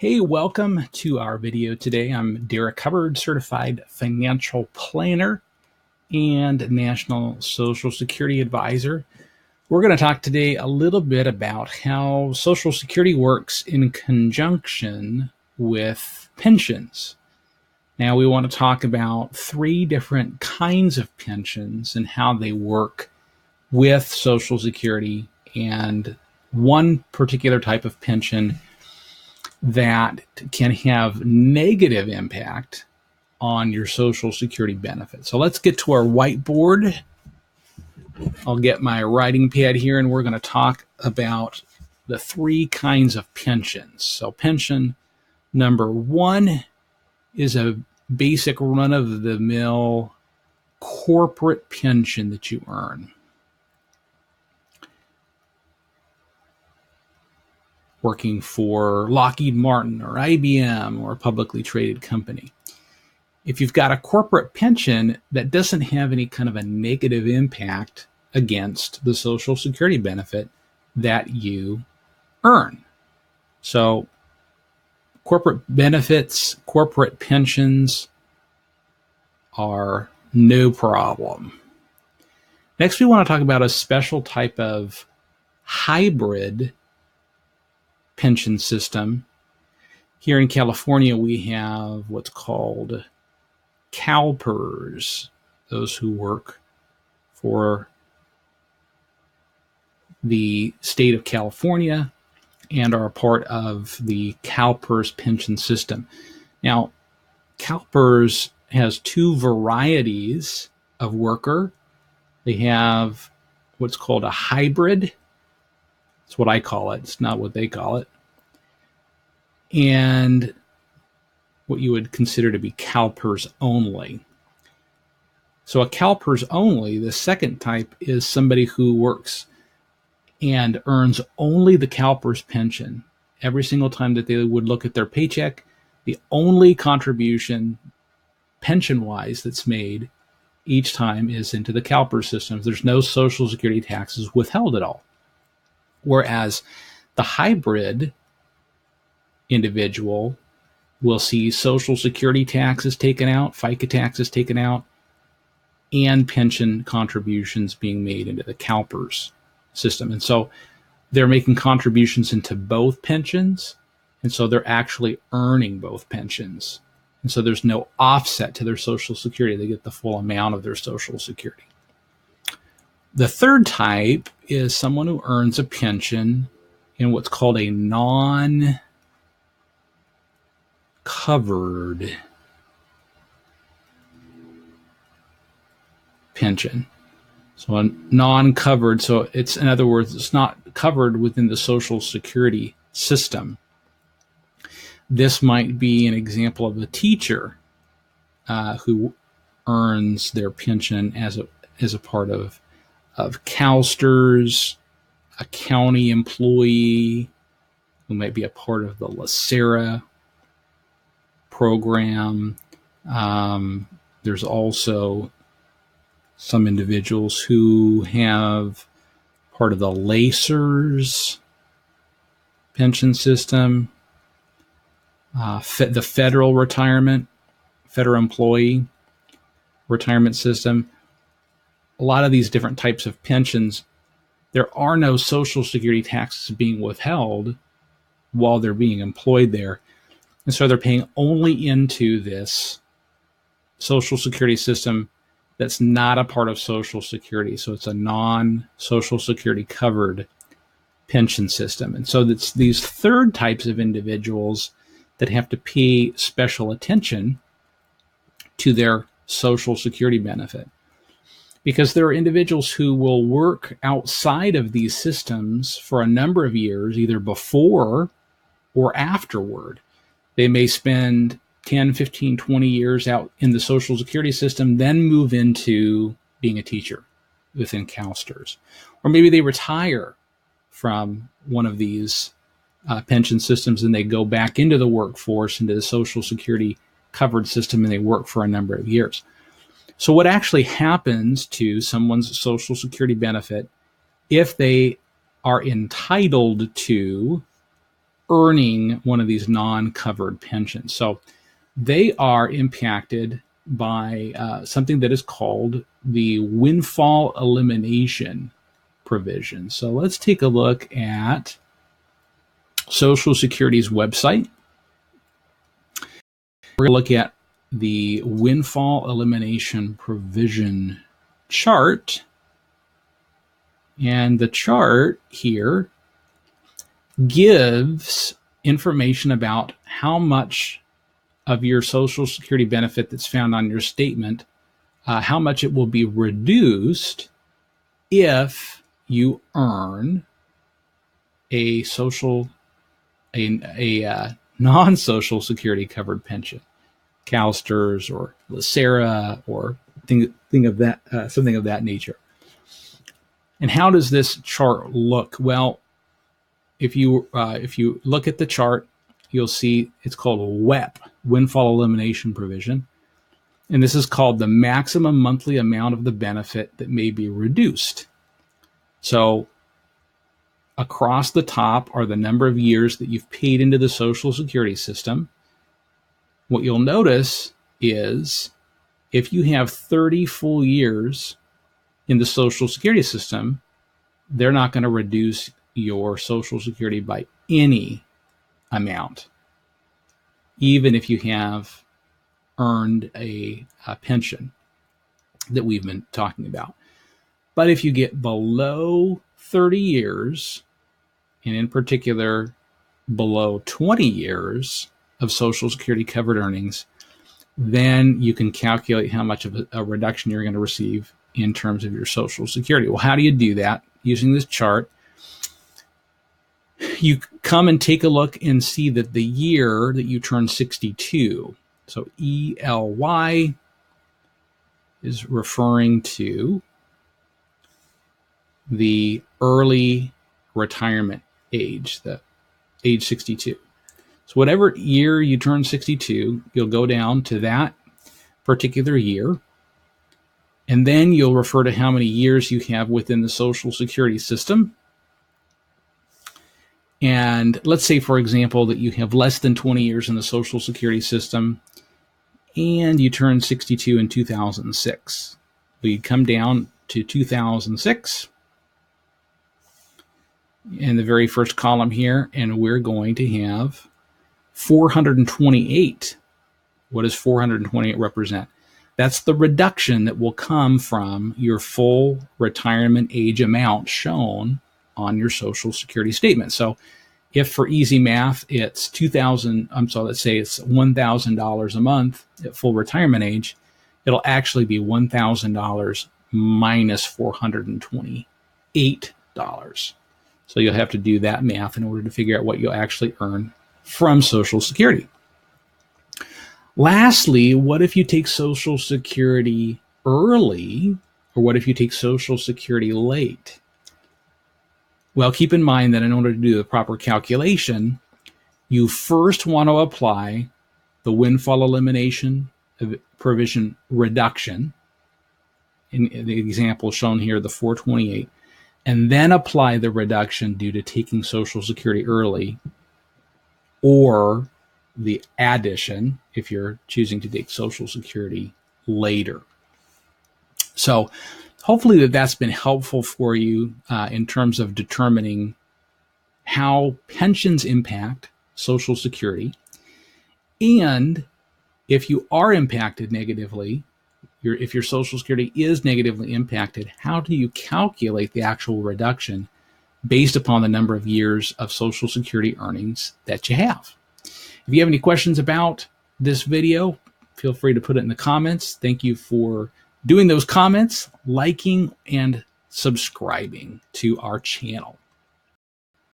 Hey, welcome to our video today. I'm Derrik Hubbard, Certified Financial Planner and National Social Security Advisor. We're going to talk today a little bit about how Social Security works in conjunction with pensions. Now, we want to talk about three different kinds of pensions and how they work with Social Security, and one particular type of pension that can have negative impact on your Social Security benefit. So let's get to our whiteboard. I'll get my writing pad here, and we're going to talk about the three kinds of pensions. So pension number one is a basic run-of-the-mill corporate pension that you earn. Working for Lockheed Martin or IBM or a publicly traded company. If you've got a corporate pension that doesn't have any kind of a negative impact against the Social Security benefit that you earn. So corporate benefits, corporate pensions are no problem. Next, we want to talk about a special type of hybrid pension system. Here in California, we have what's called CalPERS, those who work for the state of California and are a part of the CalPERS pension system. Now, CalPERS has two varieties of worker. They have what's called a hybrid. That's what I call it. It's not what they call it. And what you would consider to be CalPERS only. So a CalPERS only, the second type, is somebody who works and earns only the CalPERS pension. Every single time that they would look at their paycheck, the only contribution pension-wise that's made each time is into the CalPERS system. There's no Social Security taxes withheld at all. Whereas the hybrid individual will see Social Security taxes taken out, FICA taxes taken out, and pension contributions being made into the CalPERS system. And so they're making contributions into both pensions, and so they're actually earning both pensions. And so there's no offset to their Social Security. They get the full amount of their Social Security. The third type is someone who earns a pension in what's called a non-covered pension. So a non-covered, so it's, in other words, it's not covered within the Social Security system. This might be an example of a teacher who earns their pension as a part of CalSTRS, a county employee who might be a part of the LACERA program. There's also some individuals who have part of the LACERS pension system, the federal employee retirement system. A lot of these different types of pensions, there are no Social Security taxes being withheld while they're being employed there. And so they're paying only into this Social Security system that's not a part of Social Security. So it's a non-Social Security covered pension system. And so it's these third types of individuals that have to pay special attention to their Social Security benefit. Because there are individuals who will work outside of these systems for a number of years, either before or afterward. They may spend 10, 15, 20 years out in the Social Security system, then move into being a teacher within CalSTRS. Or maybe they retire from one of these pension systems and they go back into the workforce, into the Social Security covered system, and they work for a number of years. So what actually happens to someone's Social Security benefit if they are entitled to earning one of these non-covered pensions. So they are impacted by something that is called the Windfall Elimination provision. So let's take a look at Social Security's website. We're going to look at the Windfall Elimination provision chart. And the chart here gives information about how much of your Social Security benefit that's found on your statement, how much it will be reduced if you earn a non-Social Security covered pension, CalSTRS or Lacera or something of that nature. And how does this chart look? Well, if you look at the chart, you'll see it's called a WEP, Windfall Elimination Provision. And this is called the maximum monthly amount of the benefit that may be reduced. So across the top are the number of years that you've paid into the Social Security system. What you'll notice is if you have 30 full years in the Social Security system, they're not going to reduce your Social Security by any amount, even if you have earned a pension that we've been talking about. But if you get below 30 years, and in particular below 20 years of Social Security covered earnings, then you can calculate how much of a reduction you're going to receive in terms of your Social Security. Well, how do you do that? Using this chart, you come and take a look and see that the year that you turn 62, so ELY is referring to the early retirement age, the age 62. So whatever year you turn 62, you'll go down to that particular year, and then you'll refer to how many years you have within the Social Security system. And let's say, for example, that you have less than 20 years in the Social Security system and you turn 62 in 2006. We come down to 2006 in the very first column here, and we're going to have 428. What does 428 represent? That's the reduction that will come from your full retirement age amount shown on your Social Security statement. So if for easy math, it's let's say it's $1,000 a month at full retirement age, it'll actually be $1,000 minus $428. So you'll have to do that math in order to figure out what you'll actually earn from Social Security. Lastly, what if you take Social Security early, or what if you take Social Security late? Well, keep in mind that in order to do the proper calculation, you first want to apply the Windfall Elimination provision reduction, in the example shown here, the 428, and then apply the reduction due to taking Social Security early, or the addition if you're choosing to take Social Security later. So hopefully that's been helpful for you in terms of determining how pensions impact Social Security. And if you are impacted negatively, if your Social Security is negatively impacted, how do you calculate the actual reduction based upon the number of years of Social Security earnings that you have? If you have any questions about this video, feel free to put it in the comments. Thank you for doing those comments, liking, and subscribing to our channel.